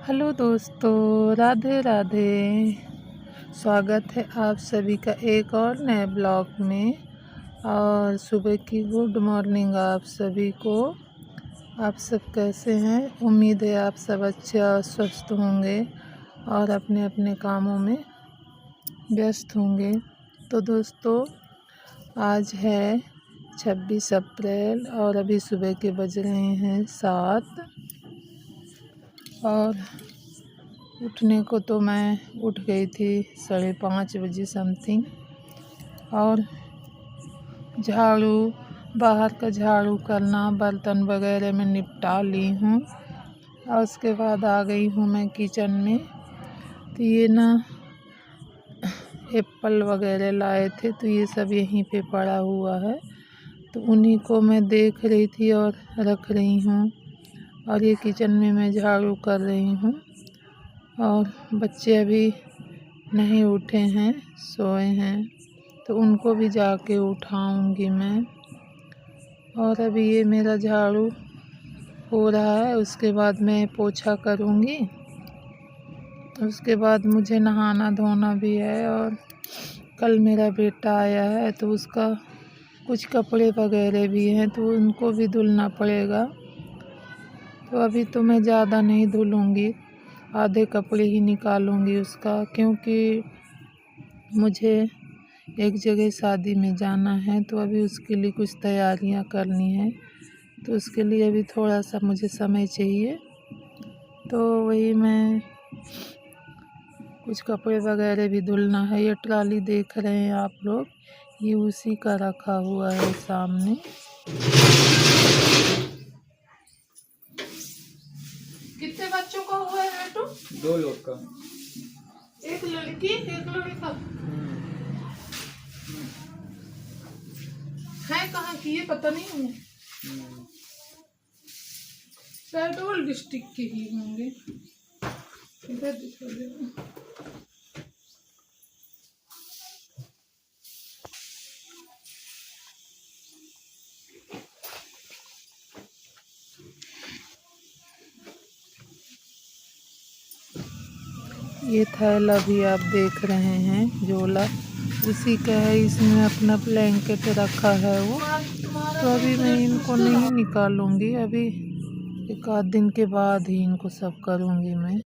Hello दोस्तों, राधे राधे। स्वागत है आप सभी का एक और नए ब्लॉग में। और सुबह की गुड मॉर्निंग आप सभी को। आप सब कैसे हैं? उम्मीद है आप सब अच्छे और स्वस्थ होंगे और अपने अपने कामों में व्यस्त होंगे। तो दोस्तों, आज है 26 अप्रैल और अभी सुबह के बज रहे हैं 7। और उठने को तो मैं उठ गई थी 5:30 बजे समथिंग। और झाड़ू, बाहर का झाड़ू करना, बर्तन वगैरह मैं निपटा ली हूँ। और उसके बाद आ गई हूँ मैं किचन में। तो ये ना एप्पल वगैरह लाए थे, तो ये सब यहीं पे पड़ा हुआ है, तो उन्हीं को मैं देख रही थी और रख रही हूँ। और ये किचन में मैं झाड़ू कर रही हूँ। और बच्चे अभी नहीं उठे हैं, सोए हैं, तो उनको भी जाके उठाऊंगी मैं। और अभी ये मेरा झाड़ू हो रहा है, उसके बाद मैं पोछा करूंगी। उसके बाद मुझे नहाना धोना भी है। और कल मेरा बेटा आया है, तो उसका कुछ कपड़े वगैरह भी हैं, तो उनको भी धुलना पड़ेगा। तो अभी तो मैं ज़्यादा नहीं धुलूँगी, आधे कपड़े ही निकालूंगी उसका, क्योंकि मुझे एक जगह शादी में जाना है, तो अभी उसके लिए कुछ तैयारियां करनी है। तो उसके लिए अभी थोड़ा सा मुझे समय चाहिए। तो वही मैं कुछ कपड़े वगैरह भी धुलना है। ये ट्राली देख रहे हैं आप लोग, ये उसी का रखा हुआ है सामने। कितने बच्चों का हुआ है बेटू? 2 लोग का। एक लड़की एक लड़का है। कहाँ की ये पता नहीं है, शायद ओल्ड डिस्ट्रिक्ट के ही होंगे। इधर दिखा दे। ये थैला भी आप देख रहे हैं, झोला उसी का है, इसमें अपना ब्लैंकेट रखा है वो। तो अभी मैं इनको नहीं निकालूंगी, अभी एक आध दिन के बाद ही इनको सब करूंगी मैं।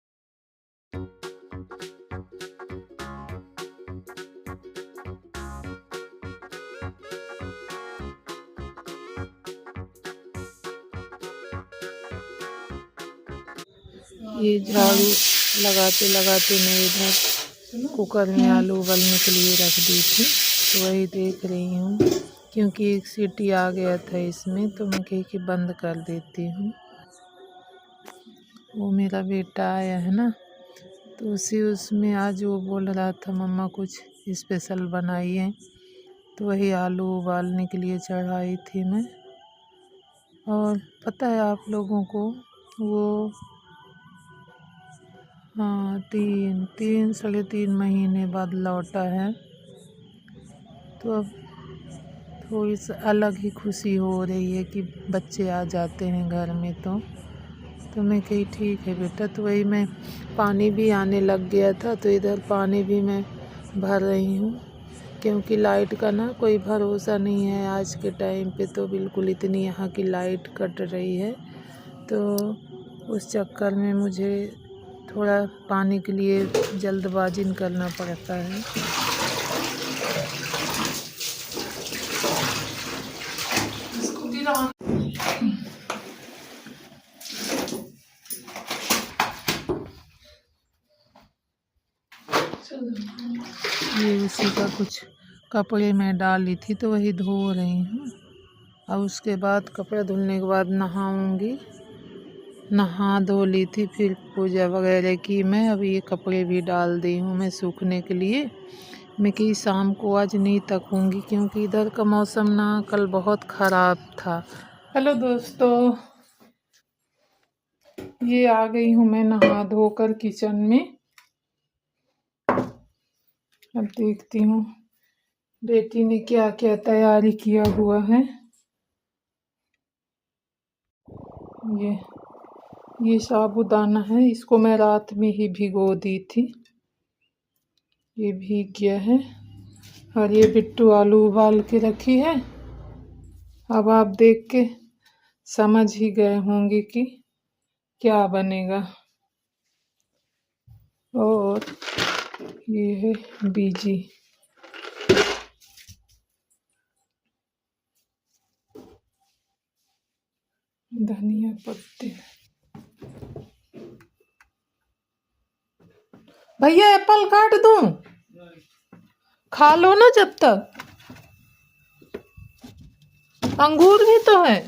ये झाड़ू लगाते लगाते मैं इधर कुकर में आलू उबलने के लिए रख दी थी, तो वही देख रही हूँ, क्योंकि एक सीटी आ गया था इसमें, तो मैं कही कि बंद कर देती हूँ। वो मेरा बेटा आया है ना, तो उसमें आज वो बोल रहा था मम्मा कुछ स्पेशल बनाइए, तो वही आलू उबालने के लिए चढ़ाई थी मैं। और पता है आप लोगों को, वो हाँ 3 महीने बाद लौटा है। तो अब थोड़ी सी अलग ही खुशी हो रही है कि बच्चे आ जाते हैं घर में। तो मैं कही ठीक है बेटा। तो वही मैं, पानी भी आने लग गया था, तो इधर पानी भी मैं भर रही हूँ, क्योंकि लाइट का ना कोई भरोसा नहीं है आज के टाइम पे। तो बिल्कुल इतनी यहाँ की लाइट कट रही है, तो उस चक्कर में मुझे थोड़ा पानी के लिए जल्दबाजी करना पड़ता है। ये उसी का कुछ कपड़े मैं डाली थी, तो वही धो रही हूँ। और उसके बाद कपड़े धुलने के बाद नहाऊंगी। नहा धो ली थी, फिर पूजा वगैरह की मैं। अभी ये कपड़े भी डाल दी हूँ मैं सूखने के लिए। मैं कि शाम को आज नहीं तकूँगी, क्योंकि इधर का मौसम ना कल बहुत ख़राब था। हेलो दोस्तों, ये आ गई हूँ मैं नहा धोकर किचन में। अब देखती हूँ बेटी ने क्या क्या तैयारी किया हुआ है। ये ये साबूदाना है, इसको मैं रात में ही भिगो दी थी, ये भीग गया है। और ये बिट्टू आलू उबाल के रखी है। अब आप देख के समझ ही गए होंगे कि क्या बनेगा। और ये है बीजी, धनिया पत्ते। भैया एप्पल काट दूं? खा लो ना जब तक, अंगूर भी तो है।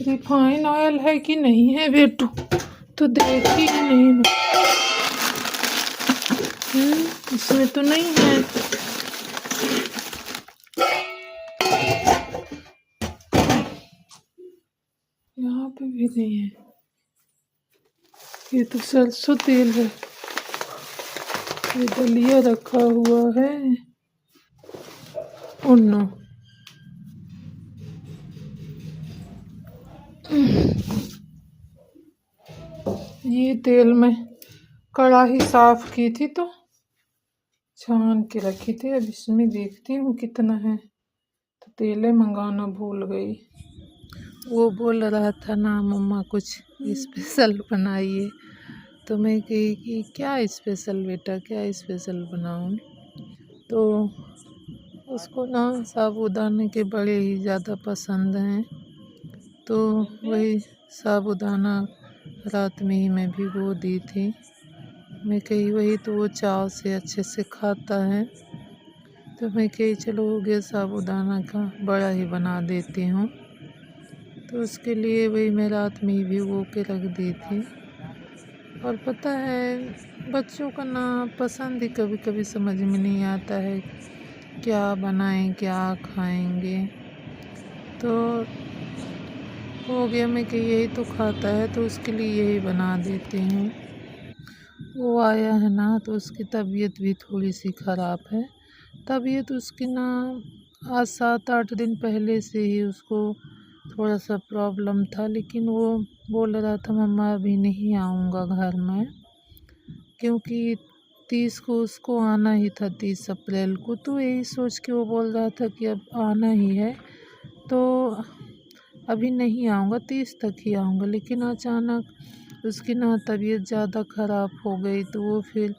रिफाइन ऑयल है कि नहीं है बेटू, तो देखी ही नहीं मैं। इसमें तो नहीं है। यहाँ पे भी नहीं है। ये तो सरसों तेल है। ये दलिया रखा हुआ है। उन्नो ये तेल में कढ़ाई साफ की थी तो छान के रखी थी। अब इसमें देखती हूँ कितना है, तो तेलें मंगाना भूल गई। वो बोल रहा था ना मम्मा कुछ स्पेशल बनाइए, तो मैं कही कि क्या स्पेशल बेटा, क्या स्पेशल बनाऊँ। तो उसको ना साबूदाने के बड़े ही ज़्यादा पसंद हैं, तो वही साबूदाना रात में ही मैं भिगो दी थी। मैं कही वही तो वो चाव से अच्छे से खाता है, तो मैं कही चलो हो गया साबूदाना का बड़ा ही बना देती हूँ। तो उसके लिए वही मैं रात में ही भिगो के रख दी थी। और पता है बच्चों का ना पसंद ही कभी कभी समझ में नहीं आता है, क्या बनाएं क्या खाएंगे। तो हो गया मैं कि यही तो खाता है, तो उसके लिए यही बना देती हूँ। वो आया है ना, तो उसकी तबीयत भी थोड़ी सी ख़राब है। तबीयत उसकी ना आज 7-8 दिन पहले से ही उसको थोड़ा सा प्रॉब्लम था, लेकिन वो बोल रहा था मम्मा अभी नहीं आऊँगा घर में, क्योंकि 30 को उसको आना ही था, 30 अप्रैल को। तो यही सोच के वो बोल रहा था कि अब आना ही है तो अभी नहीं आऊँगा, 30 तक ही आऊँगा। लेकिन अचानक उसकी ना तबीयत ज़्यादा ख़राब हो गई, तो वो फिर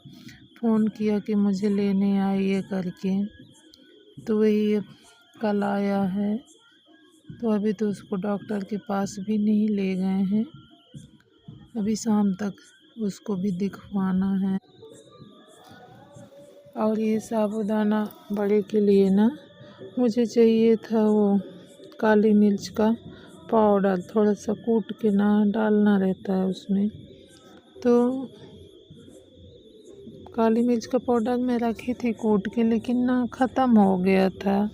फ़ोन किया कि मुझे लेने आइए करके। तो वही अब कल आया है, तो अभी तो उसको डॉक्टर के पास भी नहीं ले गए हैं, अभी शाम तक उसको भी दिखवाना है। और ये साबूदाना बड़े के लिए ना मुझे चाहिए था वो काली मिर्च का पाउडर, थोड़ा सा कूट के ना डालना रहता है उसमें। तो काली मिर्च का पाउडर मैं रखी थी कूट के, लेकिन ना ख़त्म हो गया था।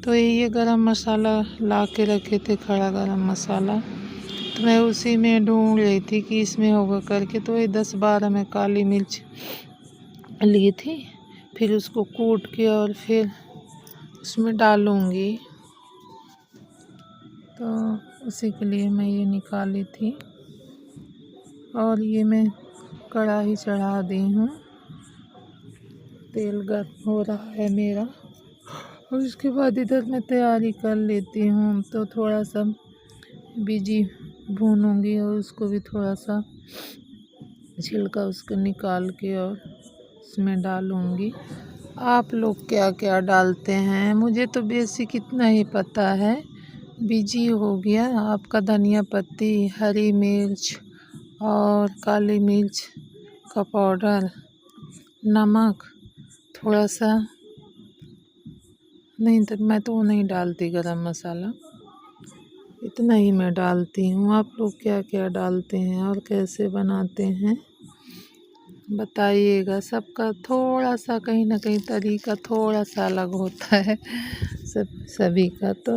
तो ये गरम मसाला ला के रखे थे, खड़ा गरम मसाला, तो मैं उसी में ढूंढ रही थी कि इसमें होगा करके। तो ये 10-12 में काली मिर्च ली थी, फिर उसको कूट के और फिर उसमें डालूँगी, तो उसी के लिए मैं ये निकाली थी। और ये मैं कढ़ाई चढ़ा दी हूँ, तेल गर्म हो रहा है मेरा। और उसके बाद इधर मैं तैयारी कर लेती हूँ, तो थोड़ा सा बीजी भूनूँगी और उसको भी थोड़ा सा छिलका उसको निकाल के और इसमें डालूँगी। आप लोग क्या क्या डालते हैं, मुझे तो बेसिक इतना ही पता है। बीजी हो गया, आपका धनिया पत्ती, हरी मिर्च और काली मिर्च का पाउडर, नमक थोड़ा सा, नहीं तो मैं तो वो नहीं डालती गरम मसाला, इतना ही मैं डालती हूँ। आप लोग क्या क्या डालते हैं और कैसे बनाते हैं बताइएगा। सबका थोड़ा सा कहीं ना कहीं तरीका थोड़ा सा अलग होता है, सभी का। तो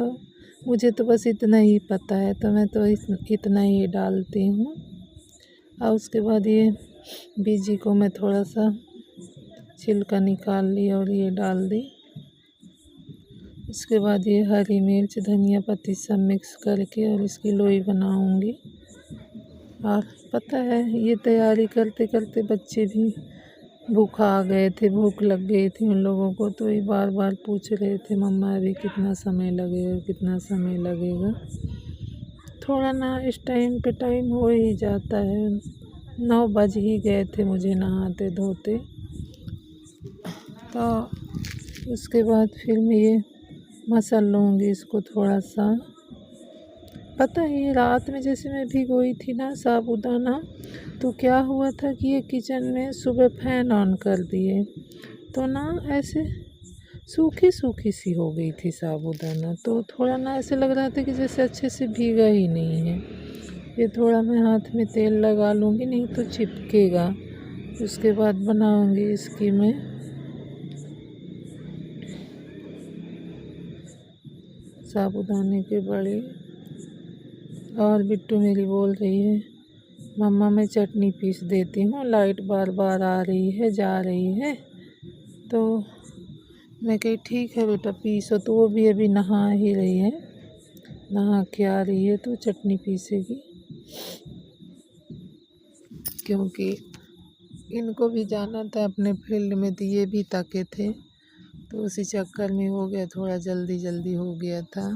मुझे तो बस इतना ही पता है, तो मैं तो इतना ही डालती हूँ। और उसके बाद ये बीजी को मैं थोड़ा सा छिलका निकाल लिया और ये डाल दी। उसके बाद ये हरी मिर्च, धनिया पत्ती सब मिक्स करके और इसकी लोई बनाऊंगी। और पता है ये तैयारी करते करते बच्चे भी भूखा आ गए थे, भूख लग गई थी उन लोगों को। तो ये बार बार पूछ रहे थे, मम्मा अभी कितना समय लगेगा, कितना समय लगेगा। थोड़ा ना इस टाइम पे टाइम हो ही जाता है, 9 बज ही गए थे मुझे नहाते धोते। तो उसके बाद फिर मैं ये मसल लूँगी इसको थोड़ा सा। पता है ये रात में जैसे मैं भिगोई थी ना साबूदाना, तो क्या हुआ था कि ये किचन में सुबह फ़ैन ऑन कर दिए तो ना ऐसे सूखी सूखी सी हो गई थी साबूदाना। तो थोड़ा ना ऐसे लग रहा था कि जैसे अच्छे से भीगा ही नहीं है। ये थोड़ा मैं हाथ में तेल लगा लूँगी, नहीं तो चिपकेगा। उसके बाद बनाऊँगी इसकी मैं साबूदाने के बड़े। और बिट्टू मेरी बोल रही है, मम्मा मैं चटनी पीस देती हूँ, लाइट बार बार आ रही है जा रही है। तो मैं कही ठीक है बेटा पीसो। तो वो भी अभी नहा ही रही है, नहा के आ रही है तो चटनी पीसेगी। क्योंकि इनको भी जाना था अपने फील्ड में, तो ये भी थके थे, तो उसी चक्कर में हो गया, थोड़ा जल्दी जल्दी हो गया था।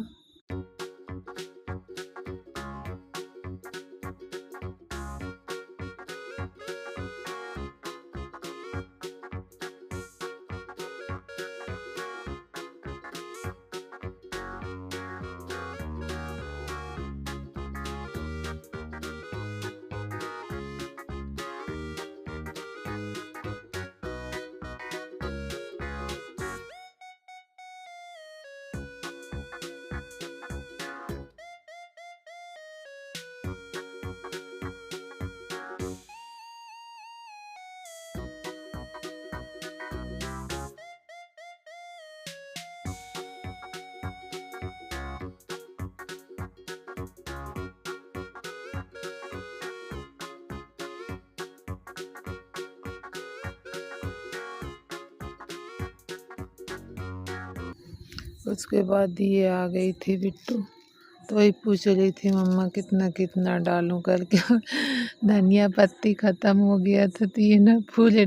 उसके बाद ये आ गई थी बिट्टू, तो वही पूछ रही थी मम्मा कितना कितना डालूं करके। धनिया पत्ती ख़त्म हो गया था, तो ये ना पूरे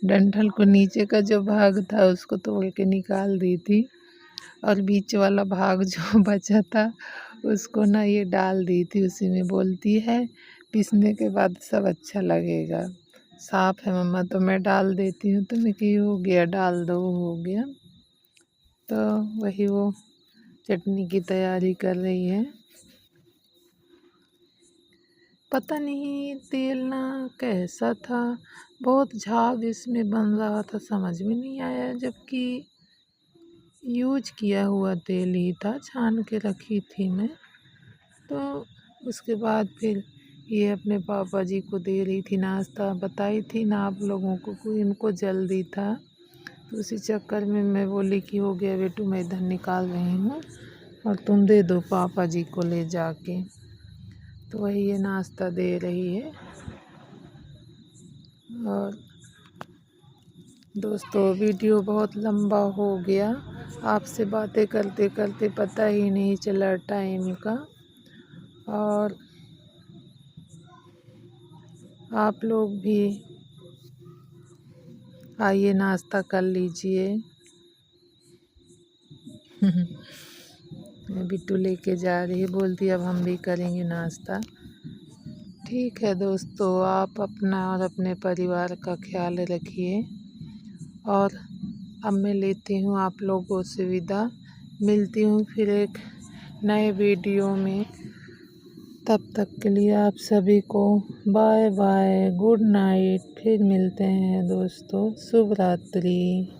डंठल को नीचे का जो भाग था उसको तोड़ के निकाल दी थी, और बीच वाला भाग जो बचा था उसको ना ये डाल दी थी उसी में। बोलती है पीसने के बाद सब अच्छा लगेगा। साफ़ है मम्मा, तो मैं डाल देती हूँ। तो मैं कि हो गया डाल दो, हो गया। तो वही वो चटनी की तैयारी कर रही है। पता नहीं तेल ना कैसा था, बहुत झाग इसमें बन रहा था, समझ में नहीं आया। जबकि यूज किया हुआ तेल ही था, छान के रखी थी मैं। तो उसके बाद फिर ये अपने पापा जी को दे रही थी नाश्ता। बताई थी ना आप लोगों को इनको जल्दी था, तो उसी चक्कर में मैं बोली कि हो गया बेटू, मैं इधर निकाल रही हूँ और तुम दे दो पापा जी को ले जाके। तो वही ये नाश्ता दे रही है। और दोस्तों वीडियो बहुत लंबा हो गया, आपसे बातें करते करते पता ही नहीं चला टाइम का। और आप लोग भी आइए नाश्ता कर लीजिए। बिट्टू लेके जा रही है, बोलती अब हम भी करेंगे नाश्ता। ठीक है दोस्तों, आप अपना और अपने परिवार का ख्याल रखिए। और अब मैं लेती हूँ आप लोगों से विदा। मिलती हूँ फिर एक नए वीडियो में। तब तक के लिए आप सभी को बाय बाय, गुड नाइट। फिर मिलते हैं दोस्तों, शुभ रात्रि।